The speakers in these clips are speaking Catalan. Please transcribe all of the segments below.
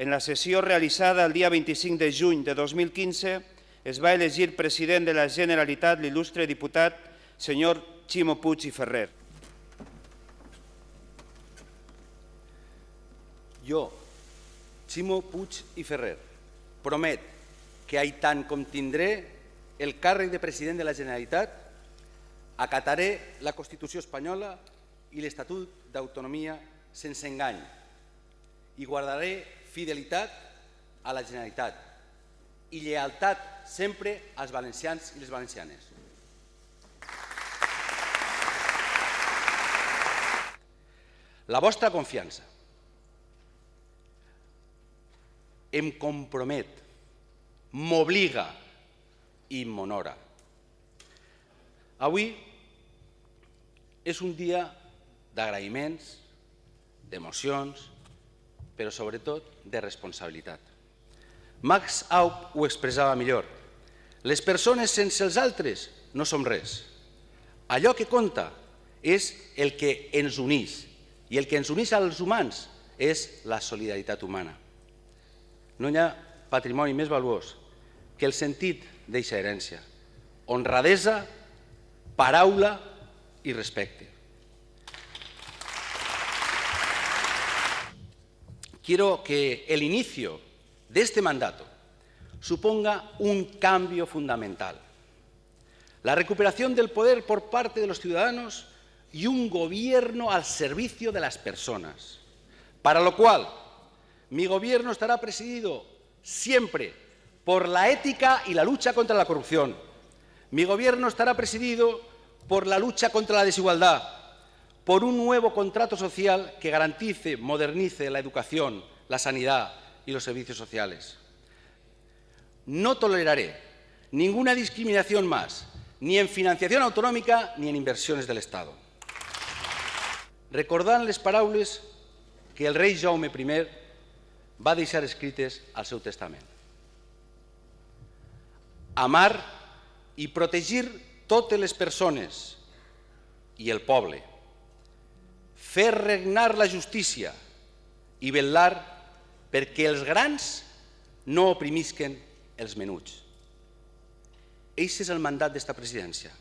En la sessió realitzada el dia 25 de juny de 2015 es va elegir president de la Generalitat l'il·lustre diputat senyor Ximo Puig i Ferrer. Jo, Ximo Puig i Ferrer, promet que ai tant com tindré el càrrec de president de la Generalitat, acataré la Constitució espanyola i l'Estatut d'Autonomia sense engany i guardaré fidelitat a la Generalitat i lleialtat sempre als valencians i les valencianes. La vostra confiança em compromet, m'obliga i m'honora. Avui és un dia d'agraïments, d'emocions, però sobretot de responsabilitat. Max Aub ho expressava millor. Les persones sense els altres no som res. Allò que compta és el que ens uneix, i el que ens uneix als humans és la solidaritat humana. No hi ha patrimoni més valuós que el sentit d'eixa herència, honradesa, paraula i respecte. Quiero que el inicio de este mandato suponga un cambio fundamental. La recuperación del poder por parte de los ciudadanos y un gobierno al servicio de las personas, para lo cual mi gobierno estará presidido siempre por la ética y la lucha contra la corrupción. Mi gobierno estará presidido por la lucha contra la desigualdad, por un nuevo contrato social que garantice, modernice la educación, la sanidad y los servicios sociales. No toleraré ninguna discriminación más, ni en financiación autonòmica ni en inversiones del Estado. Recordant les paraules que el rei Jaume I va deixar escrites al seu testament. Amar i protegir totes les persones i el poble, fer regnar la justícia i vetllar perquè els grans no oprimisquen els menuts. Eixe és el mandat d'esta presidència.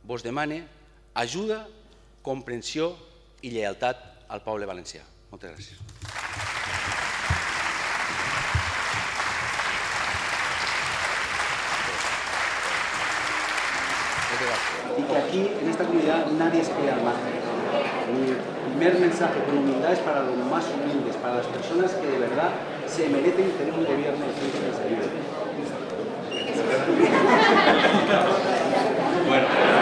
Vos demane ajuda, comprensió i lleialtat al poble valencià. Moltes gràcies. Y que aquí, en esta comunidad, nadie se quede al margen. Mi primer mensaje con humildad es para los más humildes, para las personas que de verdad se merecen tener un gobierno de ciencia que les ayude. Bueno.